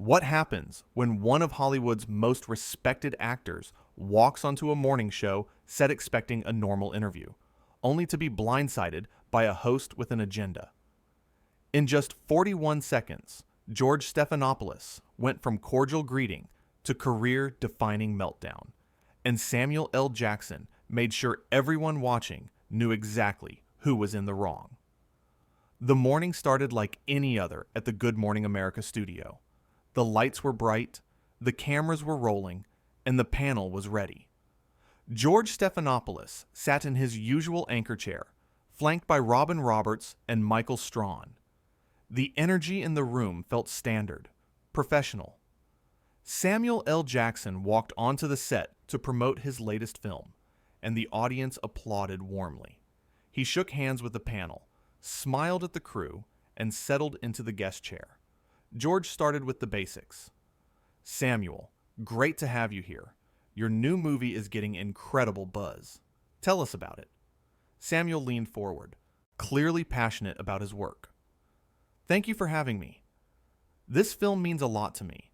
What happens when one of Hollywood's most respected actors walks onto a morning show set expecting a normal interview, only to be blindsided by a host with an agenda? In just 41 seconds, George Stephanopoulos went from cordial greeting to career-defining meltdown, and Samuel L. Jackson made sure everyone watching knew exactly who was in the wrong. The morning started like any other at the Good Morning America studio. The lights were bright, the cameras were rolling, and the panel was ready. George Stephanopoulos sat in his usual anchor chair, flanked by Robin Roberts and Michael Strawn. The energy in the room felt standard, professional. Samuel L. Jackson walked onto the set to promote his latest film, and the audience applauded warmly. He shook hands with the panel, smiled at the crew, and settled into the guest chair. George started with the basics. Samuel, great to have you here. Your new movie is getting incredible buzz. Tell us about it. Samuel leaned forward, clearly passionate about his work. Thank you for having me. This film means a lot to me.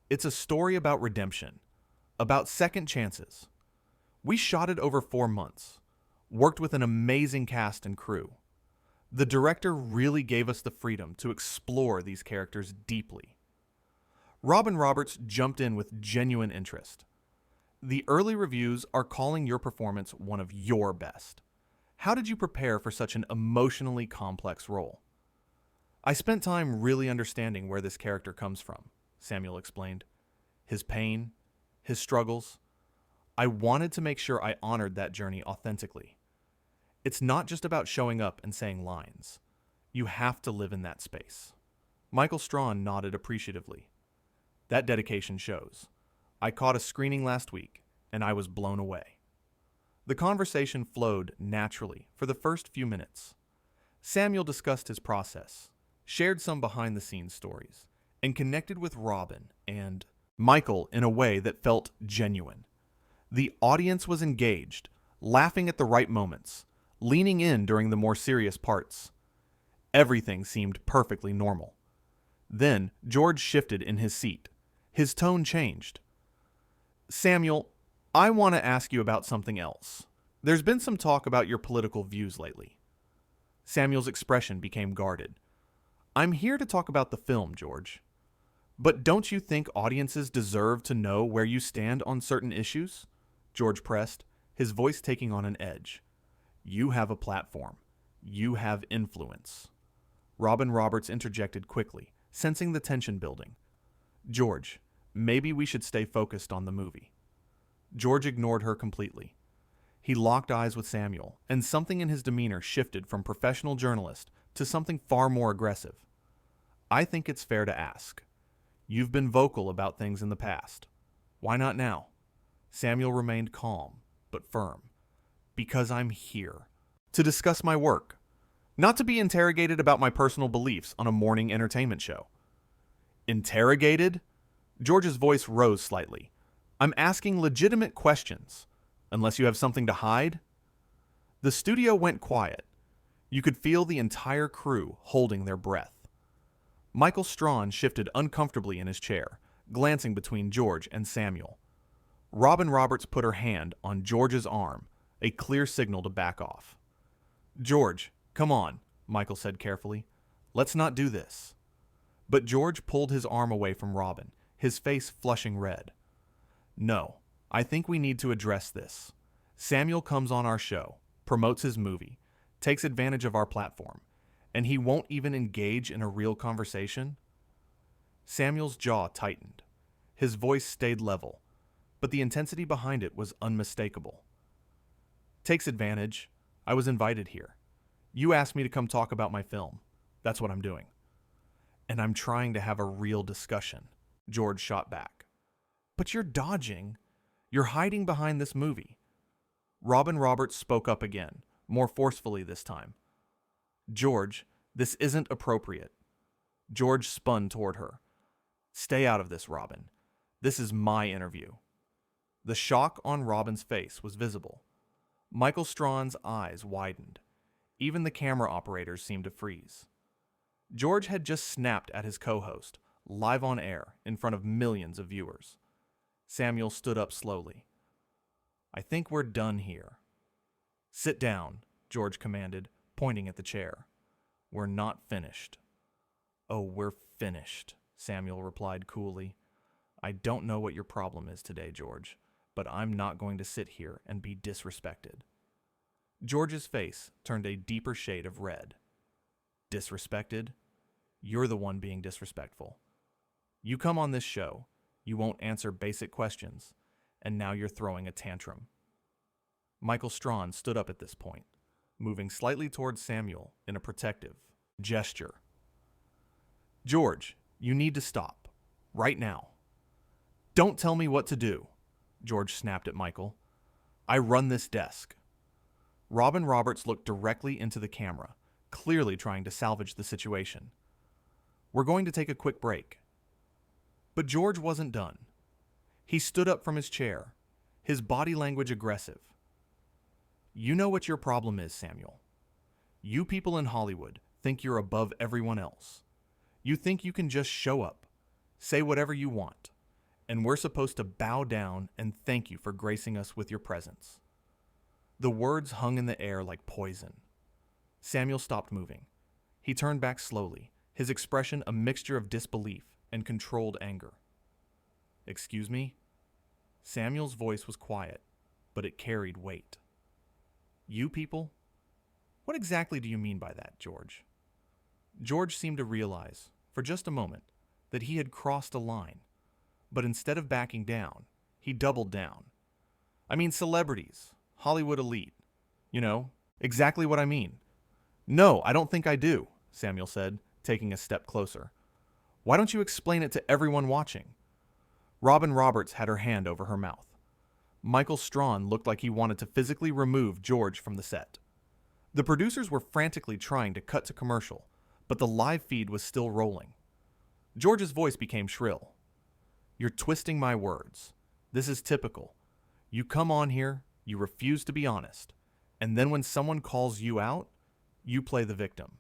It's a story about redemption, about second chances. We shot it over 4 months, worked with an amazing cast and crew. The director really gave us the freedom to explore these characters deeply. Robin Roberts jumped in with genuine interest. The early reviews are calling your performance one of your best. How did you prepare for such an emotionally complex role? I spent time really understanding where this character comes from, Samuel explained. His pain, his struggles. I wanted to make sure I honored that journey authentically. It's not just about showing up and saying lines. You have to live in that space. Michael Strawn nodded appreciatively. That dedication shows. I caught a screening last week, and I was blown away. The conversation flowed naturally for the first few minutes. Samuel discussed his process, shared some behind-the-scenes stories, and connected with Robin and Michael in a way that felt genuine. The audience was engaged, laughing at the right moments, leaning in during the more serious parts. Everything seemed perfectly normal. Then George shifted in his seat. His tone changed. Samuel, I want to ask you about something else. There's been some talk about your political views lately. Samuel's expression became guarded. I'm here to talk about the film, George. But don't you think audiences deserve to know where you stand on certain issues? George pressed, his voice taking on an edge. You have a platform. You have influence. Robin Roberts interjected quickly, sensing the tension building. George, maybe we should stay focused on the movie. George ignored her completely. He locked eyes with Samuel, and something in his demeanor shifted from professional journalist to something far more aggressive. I think it's fair to ask. You've been vocal about things in the past. Why not now? Samuel remained calm, but firm. Because I'm here. To discuss my work. Not to be interrogated about my personal beliefs on a morning entertainment show. Interrogated? George's voice rose slightly. I'm asking legitimate questions. Unless you have something to hide? The studio went quiet. You could feel the entire crew holding their breath. Michael Strawn shifted uncomfortably in his chair, glancing between George and Samuel. Robin Roberts put her hand on George's arm, a clear signal to back off. George, come on, Michael said carefully. Let's not do this. But George pulled his arm away from Robin, his face flushing red. No, I think we need to address this. Samuel comes on our show, promotes his movie, takes advantage of our platform, and he won't even engage in a real conversation? Samuel's jaw tightened. His voice stayed level, but the intensity behind it was unmistakable. Takes advantage. I was invited here. You asked me to come talk about my film. That's what I'm doing. And I'm trying to have a real discussion, George shot back. But you're dodging. You're hiding behind this movie. Robin Roberts spoke up again, more forcefully this time. George, this isn't appropriate. George spun toward her. Stay out of this, Robin. This is my interview. The shock on Robin's face was visible. Michael Strawn's eyes widened. Even the camera operators seemed to freeze. George had just snapped at his co-host, live on air, in front of millions of viewers. Samuel stood up slowly. I think we're done here. Sit down, George commanded, pointing at the chair. We're not finished. Oh, we're finished, Samuel replied coolly. I don't know what your problem is today, George, but I'm not going to sit here and be disrespected. George's face turned a deeper shade of red. Disrespected? You're the one being disrespectful. You come on this show, you won't answer basic questions, and now you're throwing a tantrum. Michael Strawn stood up at this point, moving slightly towards Samuel in a protective gesture. George, you need to stop. Right now. Don't tell me what to do, George snapped at Michael. I run this desk. Robin Roberts looked directly into the camera, clearly trying to salvage the situation. We're going to take a quick break. But George wasn't done. He stood up from his chair, his body language aggressive. You know what your problem is, Samuel. You people in Hollywood think you're above everyone else. You think you can just show up, say whatever you want, and we're supposed to bow down and thank you for gracing us with your presence. The words hung in the air like poison. Samuel stopped moving. He turned back slowly, his expression a mixture of disbelief and controlled anger. Excuse me? Samuel's voice was quiet, but it carried weight. You people? What exactly do you mean by that, George? George seemed to realize, for just a moment, that he had crossed a line, but instead of backing down, he doubled down. I mean celebrities, Hollywood elite. You know, exactly what I mean. No, I don't think I do, Samuel said, taking a step closer. Why don't you explain it to everyone watching? Robin Roberts had her hand over her mouth. Michael Strawn looked like he wanted to physically remove George from the set. The producers were frantically trying to cut to commercial, but the live feed was still rolling. George's voice became shrill. You're twisting my words. This is typical. You come on here, you refuse to be honest, and then when someone calls you out, you play the victim.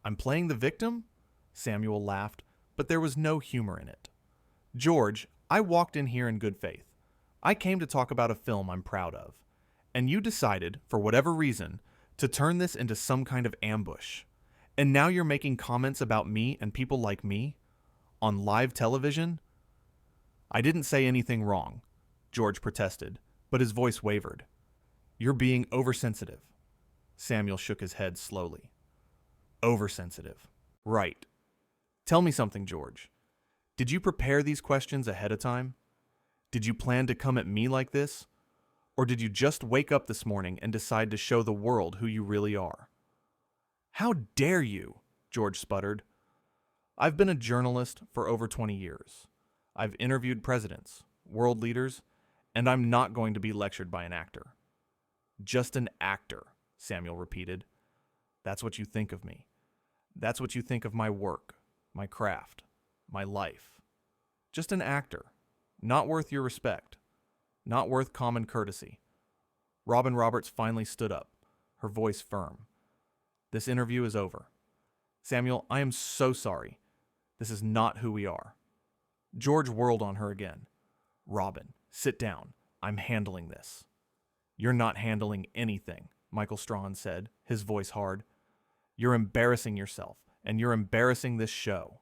I'm playing the victim? Samuel laughed, but there was no humor in it. George, I walked in here in good faith. I came to talk about a film I'm proud of, and you decided, for whatever reason, to turn this into some kind of ambush. And now you're making comments about me and people like me? On live television? I didn't say anything wrong, George protested, but his voice wavered. You're being oversensitive. Samuel shook his head slowly. Oversensitive. Right. Tell me something, George. Did you prepare these questions ahead of time? Did you plan to come at me like this? Or did you just wake up this morning and decide to show the world who you really are? How dare you? George sputtered. I've been a journalist for over 20 years. I've interviewed presidents, world leaders, and I'm not going to be lectured by an actor. Just an actor, Samuel repeated. That's what you think of me. That's what you think of my work, my craft, my life. Just an actor, not worth your respect, not worth common courtesy. Robin Roberts finally stood up, her voice firm. This interview is over. Samuel, I am so sorry. This is not who we are. George whirled on her again. Robin, sit down. I'm handling this. You're not handling anything, Michael Strawn said, his voice hard. You're embarrassing yourself, and you're embarrassing this show.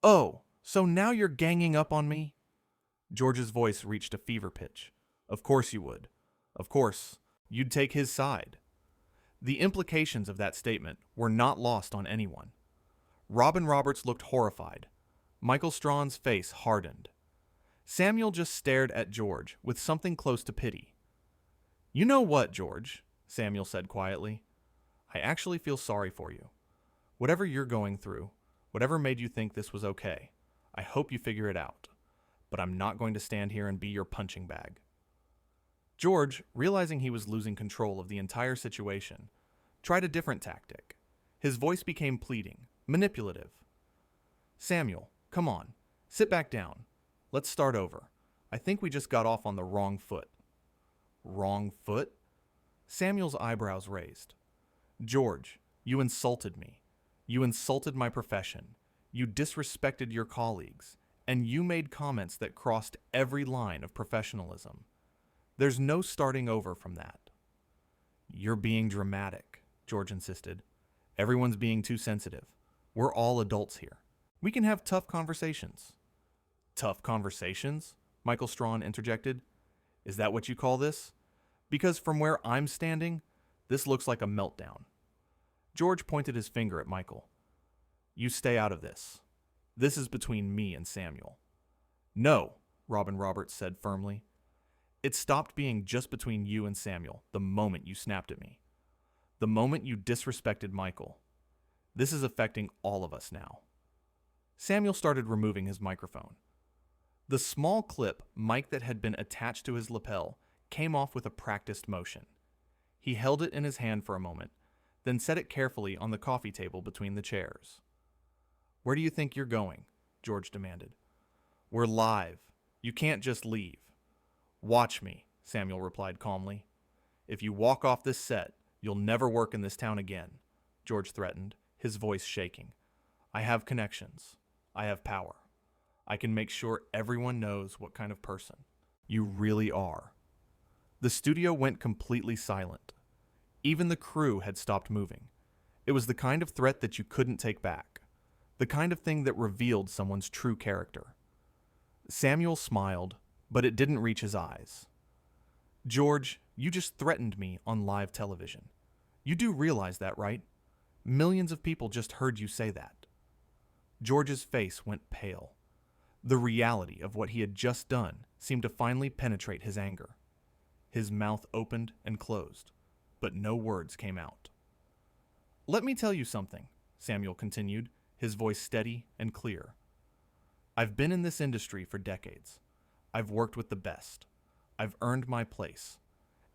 Oh, so now you're ganging up on me? George's voice reached a fever pitch. Of course you would. Of course, you'd take his side. The implications of that statement were not lost on anyone. Robin Roberts looked horrified. Michael Strawn's face hardened. Samuel just stared at George with something close to pity. You know what, George? Samuel said quietly. I actually feel sorry for you. Whatever you're going through, whatever made you think this was okay, I hope you figure it out. But I'm not going to stand here and be your punching bag. George, realizing he was losing control of the entire situation, tried a different tactic. His voice became pleading, manipulative. Samuel, come on, sit back down. Let's start over. I think we just got off on the wrong foot. Wrong foot? Samuel's eyebrows raised. George, you insulted me. You insulted my profession. You disrespected your colleagues, and you made comments that crossed every line of professionalism. There's no starting over from that. You're being dramatic, George insisted. Everyone's being too sensitive. We're all adults here. We can have tough conversations. Tough conversations? Michael Strawn interjected. Is that what you call this? Because from where I'm standing, this looks like a meltdown. George pointed his finger at Michael. You stay out of this. This is between me and Samuel. No, Robin Roberts said firmly. It stopped being just between you and Samuel the moment you snapped at me. The moment you disrespected Michael. This is affecting all of us now. Samuel started removing his microphone. The small clip mic that had been attached to his lapel came off with a practiced motion. He held it in his hand for a moment, then set it carefully on the coffee table between the chairs. Where do you think you're going? George demanded. We're live. You can't just leave. Watch me, Samuel replied calmly. If you walk off this set, you'll never work in this town again, George threatened, his voice shaking. I have connections. I have power. I can make sure everyone knows what kind of person you really are. The studio went completely silent. Even the crew had stopped moving. It was the kind of threat that you couldn't take back. The kind of thing that revealed someone's true character. Samuel smiled, but it didn't reach his eyes. George, you just threatened me on live television. You do realize that, right? Millions of people just heard you say that. George's face went pale. The reality of what he had just done seemed to finally penetrate his anger. His mouth opened and closed, but no words came out. Let me tell you something, Samuel continued, his voice steady and clear. I've been in this industry for decades. I've worked with the best. I've earned my place.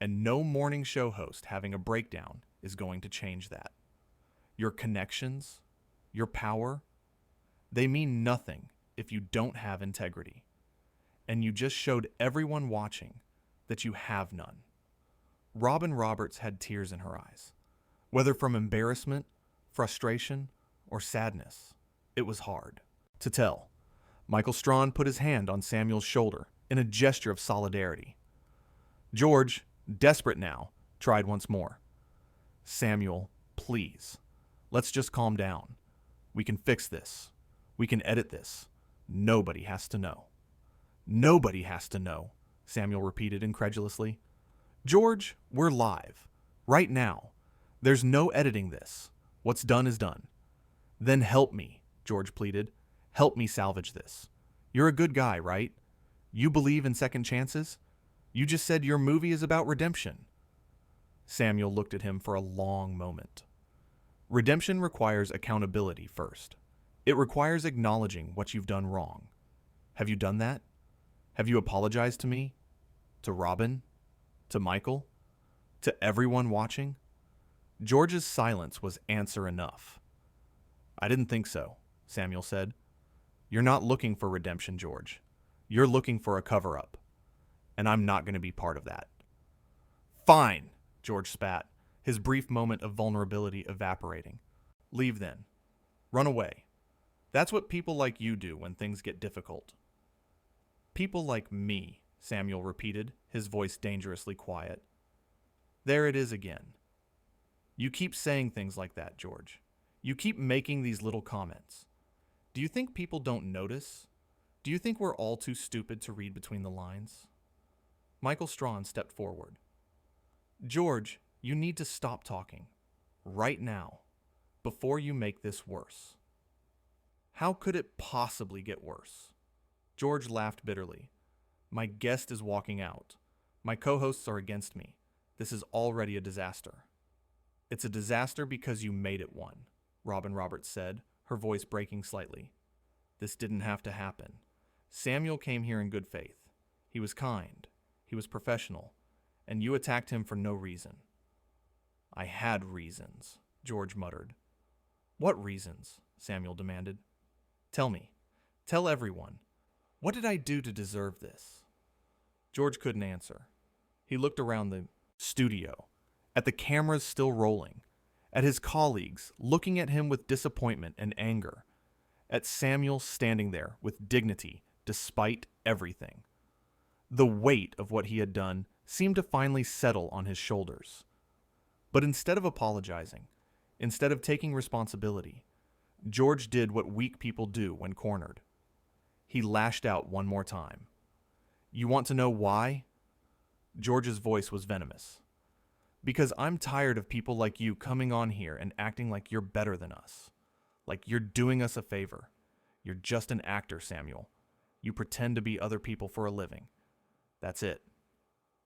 And no morning show host having a breakdown is going to change that. Your connections, your power, they mean nothing if you don't have integrity. And you just showed everyone watching that you have none. Robin Roberts had tears in her eyes. Whether from embarrassment, frustration, or sadness, it was hard to tell. Michael Strawn put his hand on Samuel's shoulder in a gesture of solidarity. George, desperate now, tried once more. Samuel, please, let's just calm down. We can fix this. We can edit this. Nobody has to know. Nobody has to know, Samuel repeated incredulously. George, we're live. Right now. There's no editing this. What's done is done. Then help me, George pleaded. Help me salvage this. You're a good guy, right? You believe in second chances? You just said your movie is about redemption. Samuel looked at him for a long moment. Redemption requires accountability first. It requires acknowledging what you've done wrong. Have you done that? Have you apologized to me? To Robin? To Michael? To everyone watching? George's silence was answer enough. I didn't think so, Samuel said. You're not looking for redemption, George. You're looking for a cover-up. And I'm not going to be part of that. Fine, George spat, his brief moment of vulnerability evaporating. Leave then. Run away. That's what people like you do when things get difficult. People like me, Samuel repeated, his voice dangerously quiet. There it is again. You keep saying things like that, George. You keep making these little comments. Do you think people don't notice? Do you think we're all too stupid to read between the lines? Michael Strawn stepped forward. George, you need to stop talking. Right now. Before you make this worse. How could it possibly get worse? George laughed bitterly. My guest is walking out. My co-hosts are against me. This is already a disaster. It's a disaster because you made it one, Robin Roberts said, her voice breaking slightly. This didn't have to happen. Samuel came here in good faith. He was kind. He was professional. And you attacked him for no reason. I had reasons, George muttered. What reasons? Samuel demanded. Tell me. Tell everyone. What did I do to deserve this? George couldn't answer. He looked around the studio, at the cameras still rolling, at his colleagues looking at him with disappointment and anger, at Samuel standing there with dignity despite everything. The weight of what he had done seemed to finally settle on his shoulders. But instead of apologizing, instead of taking responsibility, George did what weak people do when cornered. He lashed out one more time. "You want to know why?" George's voice was venomous. "Because I'm tired of people like you coming on here and acting like you're better than us. Like you're doing us a favor. You're just an actor, Samuel. You pretend to be other people for a living. That's it.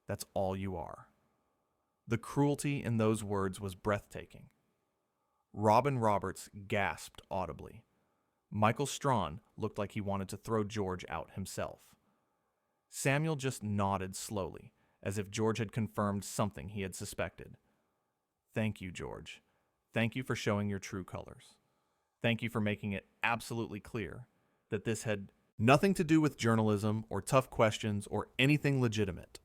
That's all you are." The cruelty in those words was breathtaking. Robin Roberts gasped audibly. Michael Strawn looked like he wanted to throw George out himself. Samuel just nodded slowly, as if George had confirmed something he had suspected. "Thank you, George. Thank you for showing your true colors. Thank you for making it absolutely clear that this had nothing to do with journalism or tough questions or anything legitimate.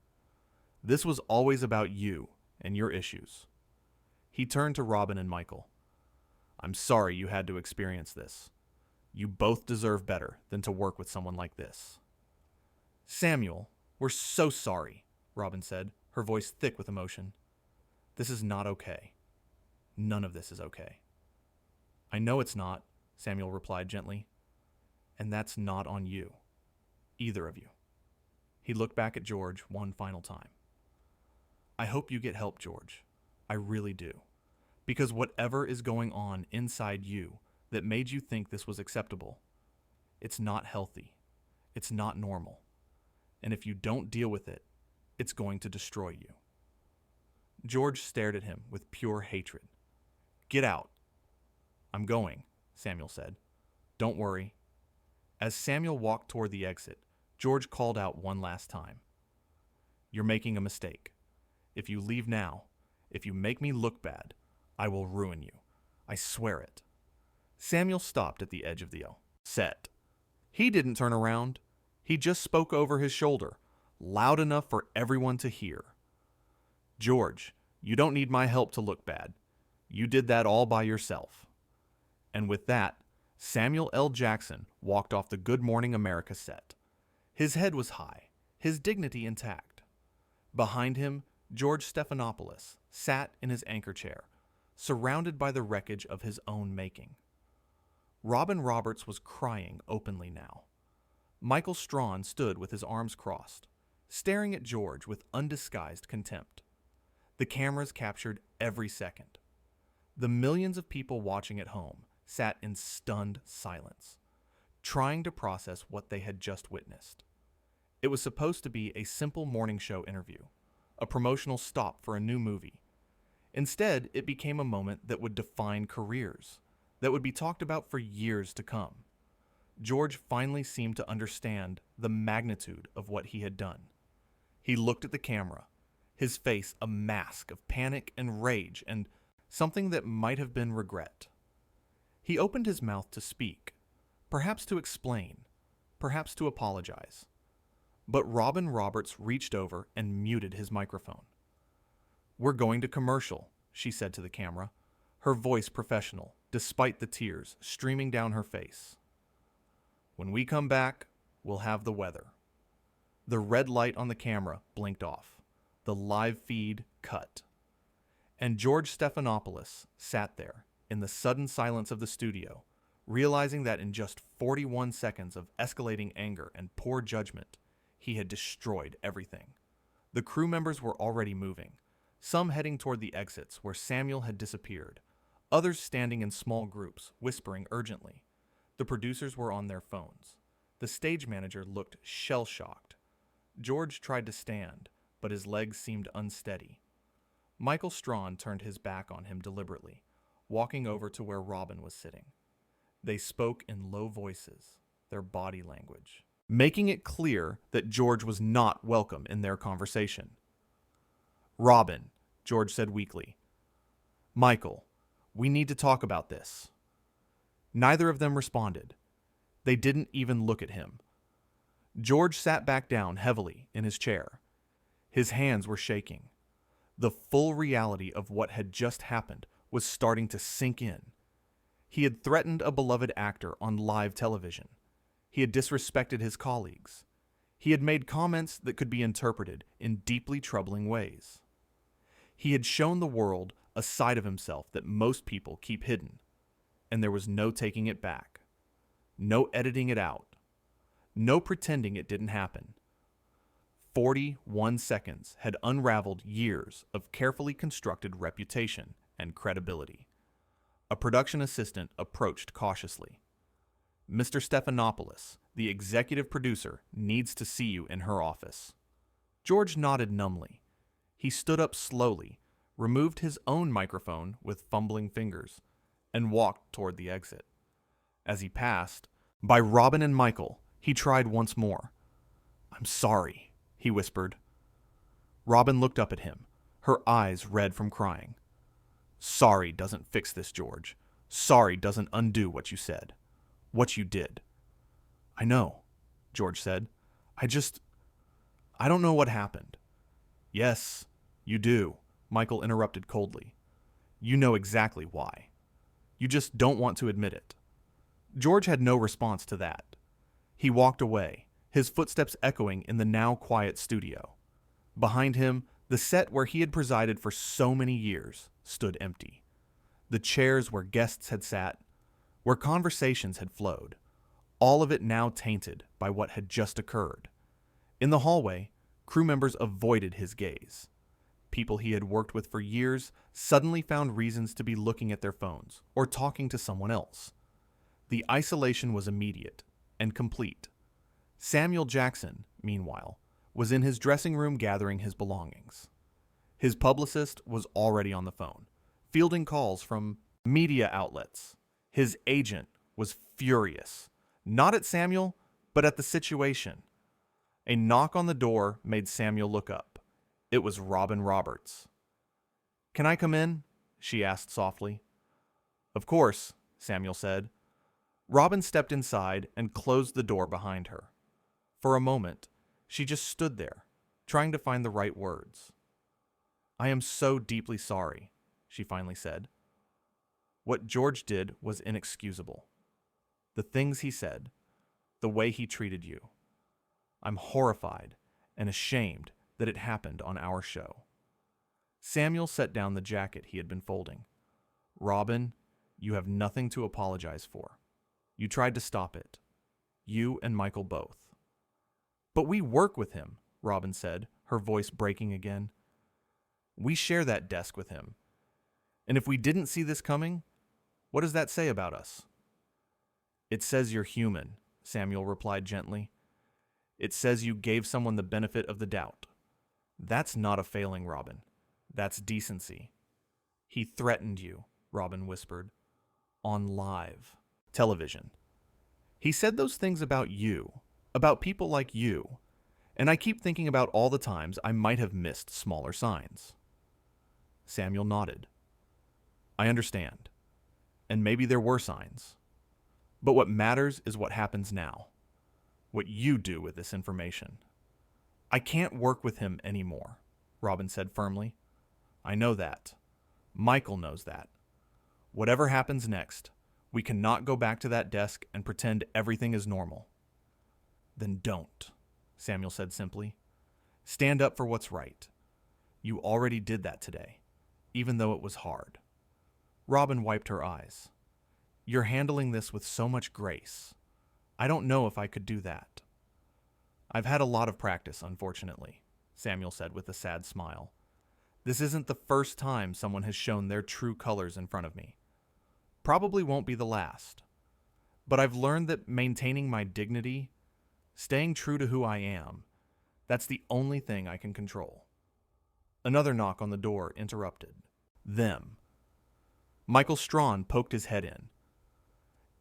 This was always about you and your issues." He turned to Robin and Michael. "I'm sorry you had to experience this. You both deserve better than to work with someone like this." "Samuel, we're so sorry," Robin said, her voice thick with emotion. "This is not okay. None of this is okay." "I know it's not," Samuel replied gently. "And that's not on you. Either of you." He looked back at George one final time. "I hope you get help, George. I really do. Because whatever is going on inside you that made you think this was acceptable, it's not healthy. It's not normal. And if you don't deal with it, it's going to destroy you." George stared at him with pure hatred. "Get out." "I'm going," Samuel said. "Don't worry." As Samuel walked toward the exit, George called out one last time. "You're making a mistake. If you leave now, if you make me look bad, I will ruin you. I swear it." Samuel stopped at the edge of the set. He didn't turn around. He just spoke over his shoulder, loud enough for everyone to hear. "George, you don't need my help to look bad. You did that all by yourself." And with that, Samuel L. Jackson walked off the Good Morning America set. His head was high, his dignity intact. Behind him, George Stephanopoulos sat in his anchor chair, surrounded by the wreckage of his own making. Robin Roberts was crying openly now. Michael Strawn stood with his arms crossed, staring at George with undisguised contempt. The cameras captured every second. The millions of people watching at home sat in stunned silence, trying to process what they had just witnessed. It was supposed to be a simple morning show interview, a promotional stop for a new movie. Instead, it became a moment that would define careers, that would be talked about for years to come. George finally seemed to understand the magnitude of what he had done. He looked at the camera, his face a mask of panic and rage and something that might have been regret. He opened his mouth to speak, perhaps to explain, perhaps to apologize. But Robin Roberts reached over and muted his microphone. "We're going to commercial," she said to the camera, her voice professional, despite the tears streaming down her face. "When we come back, we'll have the weather." The red light on the camera blinked off. The live feed cut. And George Stephanopoulos sat there in the sudden silence of the studio, realizing that in just 41 seconds of escalating anger and poor judgment, he had destroyed everything. The crew members were already moving, some heading toward the exits where Samuel had disappeared, others standing in small groups, whispering urgently. The producers were on their phones. The stage manager looked shell-shocked. George tried to stand, but his legs seemed unsteady. Michael Strawn turned his back on him deliberately, walking over to where Robin was sitting. They spoke in low voices, their body language, making it clear that George was not welcome in their conversation. "Robin," George said weakly. "Michael, we need to talk about this." Neither of them responded. They didn't even look at him. George sat back down heavily in his chair. His hands were shaking. The full reality of what had just happened was starting to sink in. He had threatened a beloved actor on live television. He had disrespected his colleagues. He had made comments that could be interpreted in deeply troubling ways. He had shown the world a side of himself that most people keep hidden, and there was no taking it back, no editing it out, no pretending it didn't happen. 41 seconds had unraveled years of carefully constructed reputation and credibility. A production assistant approached cautiously. "Mr. Stephanopoulos, the executive producer, needs to see you in her office." George nodded numbly. He stood up slowly, removed his own microphone with fumbling fingers, and walked toward the exit. As he passed by Robin and Michael, he tried once more. "I'm sorry," he whispered. Robin looked up at him, her eyes red from crying. "Sorry doesn't fix this, George. Sorry doesn't undo what you said. What you did." "I know," George said. I don't know what happened." "Yes, you do," Michael interrupted coldly. "You know exactly why. You just don't want to admit it." George had no response to that. He walked away, his footsteps echoing in the now quiet studio. Behind him, the set where he had presided for so many years stood empty. The chairs where guests had sat, where conversations had flowed, all of it now tainted by what had just occurred. In the hallway, crew members avoided his gaze. People he had worked with for years suddenly found reasons to be looking at their phones or talking to someone else. The isolation was immediate and complete. Samuel Jackson, meanwhile, was in his dressing room gathering his belongings. His publicist was already on the phone, fielding calls from media outlets. His agent was furious, not at Samuel, but at the situation. A knock on the door made Samuel look up. It was Robin Roberts. "Can I come in?" she asked softly. "Of course," Samuel said. Robin stepped inside and closed the door behind her. For a moment, she just stood there, trying to find the right words. "I am so deeply sorry," she finally said. What George did was inexcusable. The things he said, the way he treated you. I'm horrified and ashamed that it happened on our show. Samuel set down the jacket he had been folding. "Robin, you have nothing to apologize for. You tried to stop it. You and Michael both." "But we work with him," Robin said, her voice breaking again. "We share that desk with him. And if we didn't see this coming, what does that say about us?" "It says you're human," Samuel replied gently. "It says you gave someone the benefit of the doubt. That's not a failing, Robin. That's decency." "He threatened you," Robin whispered. "On live television. He said those things about you, about people like you, and I keep thinking about all the times I might have missed smaller signs." Samuel nodded. "I understand. And maybe there were signs. But what matters is what happens now. What you do with this information." "I can't work with him anymore," Robin said firmly. "I know that. Michael knows that. Whatever happens next, we cannot go back to that desk and pretend everything is normal." "Then don't," Samuel said simply. "Stand up for what's right. You already did that today, even though it was hard." Robin wiped her eyes. "You're handling this with so much grace. I don't know if I could do that." "I've had a lot of practice, unfortunately," Samuel said with a sad smile. "This isn't the first time someone has shown their true colors in front of me. Probably won't be the last. But I've learned that maintaining my dignity, staying true to who I am, that's the only thing I can control." Another knock on the door interrupted. Them. Michael Strawn poked his head in.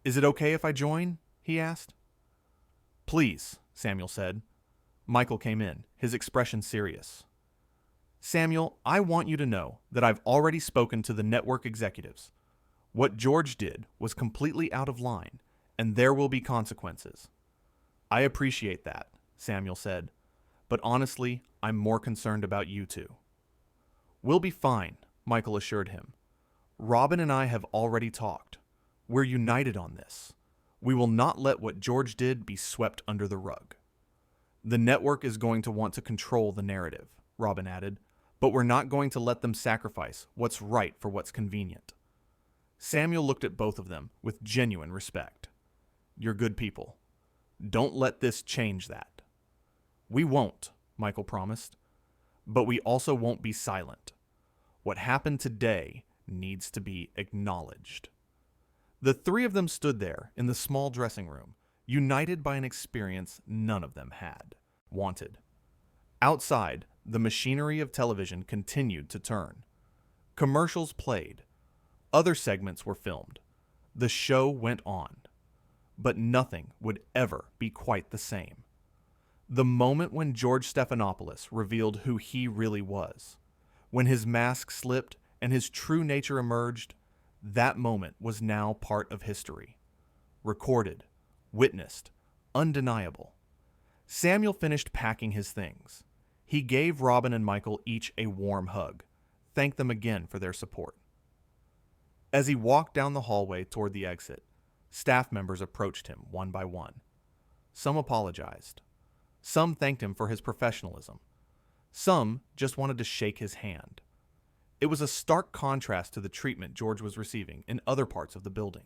"Is it okay if I join?" he asked. "Please," Samuel said. Michael came in, his expression serious. "Samuel, I want you to know that I've already spoken to the network executives. What George did was completely out of line, and there will be consequences." "I appreciate that," Samuel said, "but honestly, I'm more concerned about you two." "We'll be fine," Michael assured him. "Robin and I have already talked. We're united on this. We will not let what George did be swept under the rug. The network is going to want to control the narrative, Robin added, but we're not going to let them sacrifice what's right for what's convenient. Samuel looked at both of them with genuine respect. You're good people. Don't let this change that. We won't, Michael promised, but we also won't be silent. What happened today needs to be acknowledged. The three of them stood there in the small dressing room, united by an experience none of them had wanted. Outside, the machinery of television continued to turn. Commercials played. Other segments were filmed. The show went on. But nothing would ever be quite the same. The moment when George Stephanopoulos revealed who he really was, when his mask slipped and his true nature emerged, that moment was now part of history. Recorded, witnessed, undeniable. Samuel finished packing his things. He gave Robin and Michael each a warm hug, thanked them again for their support. As he walked down the hallway toward the exit, staff members approached him one by one. Some apologized. Some thanked him for his professionalism. Some just wanted to shake his hand. It was a stark contrast to the treatment George was receiving in other parts of the building.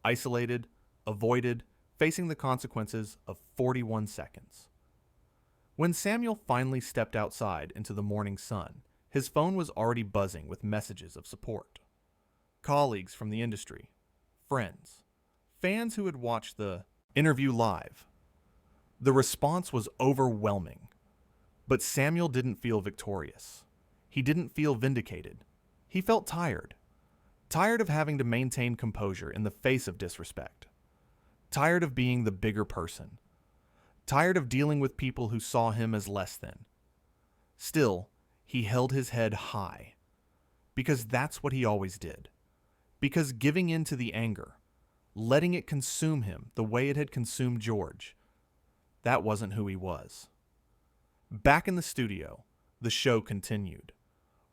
Isolated, avoided, facing the consequences of 41 seconds. When Samuel finally stepped outside into the morning sun, his phone was already buzzing with messages of support. Colleagues from the industry, friends, fans who had watched the interview live. The response was overwhelming. But Samuel didn't feel victorious. He didn't feel vindicated. He felt tired. Tired of having to maintain composure in the face of disrespect. Tired of being the bigger person. Tired of dealing with people who saw him as less than. Still, he held his head high. Because that's what he always did. Because giving in to the anger, letting it consume him the way it had consumed George, that wasn't who he was. Back in the studio, the show continued.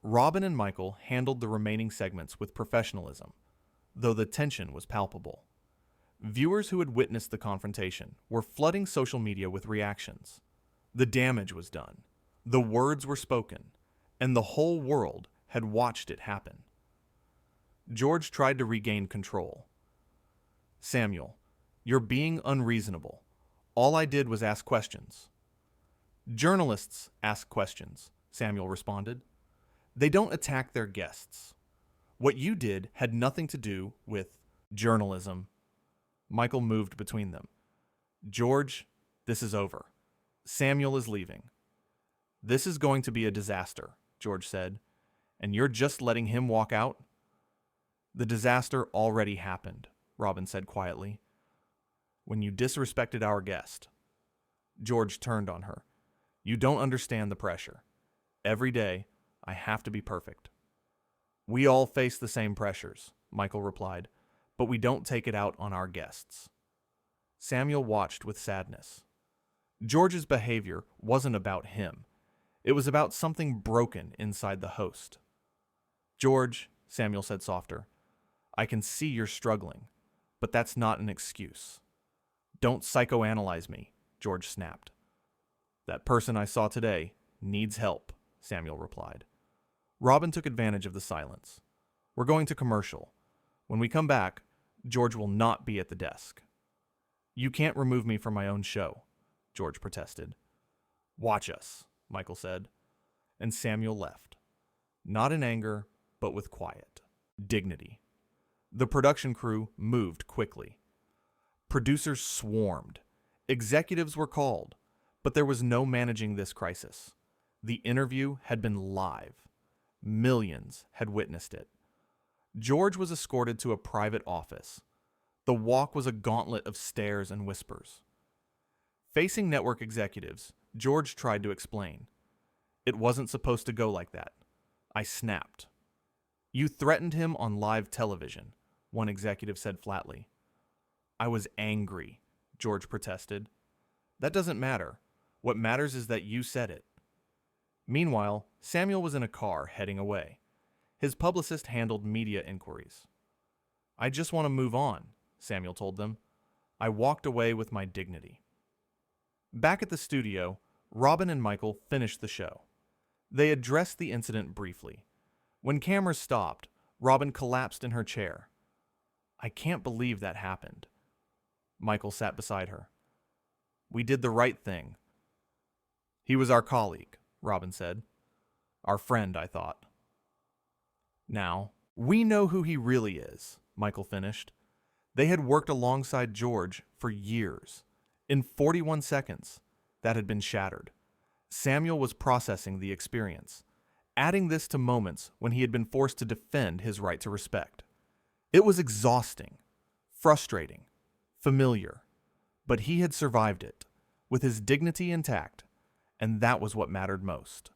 Robin and Michael handled the remaining segments with professionalism, though the tension was palpable. Viewers who had witnessed the confrontation were flooding social media with reactions. The damage was done, the words were spoken, and the whole world had watched it happen. George tried to regain control. Samuel, you're being unreasonable. All I did was ask questions. Journalists ask questions, Samuel responded. They don't attack their guests. What you did had nothing to do with journalism. Michael moved between them. George, this is over. Samuel is leaving. This is going to be a disaster, George said, and you're just letting him walk out? The disaster already happened, Robin said quietly. When you disrespected our guest. George turned on her. You don't understand the pressure. Every day, I have to be perfect. We all face the same pressures, Michael replied, but we don't take it out on our guests. Samuel watched with sadness. George's behavior wasn't about him. It was about something broken inside the host. George, Samuel said softer, I can see you're struggling, but that's not an excuse. Don't psychoanalyze me, George snapped. That person I saw today needs help, Samuel replied. Robin took advantage of the silence. We're going to commercial. When we come back, George will not be at the desk. You can't remove me from my own show, George protested. Watch us, Michael said, and Samuel left. Not in anger, but with quiet dignity. The production crew moved quickly. Producers swarmed. Executives were called, but there was no managing this crisis. The interview had been live. Millions had witnessed it. George was escorted to a private office. The walk was a gauntlet of stares and whispers. Facing network executives, George tried to explain. It wasn't supposed to go like that. I snapped. You threatened him on live television, one executive said flatly. I was angry, George protested. That doesn't matter. What matters is that you said it. Meanwhile, Samuel was in a car heading away. His publicist handled media inquiries. I just want to move on, Samuel told them. I walked away with my dignity. Back at the studio, Robin and Michael finished the show. They addressed the incident briefly. When cameras stopped, Robin collapsed in her chair. I can't believe that happened. Michael sat beside her. We did the right thing. He was our colleague, Robin said. Our friend, I thought. Now, we know who he really is, Michael finished. They had worked alongside George for years. In 41 seconds, that had been shattered. Samuel was processing the experience, adding this to moments when he had been forced to defend his right to respect. It was exhausting, frustrating, familiar, but he had survived it, with his dignity intact, and that was what mattered most.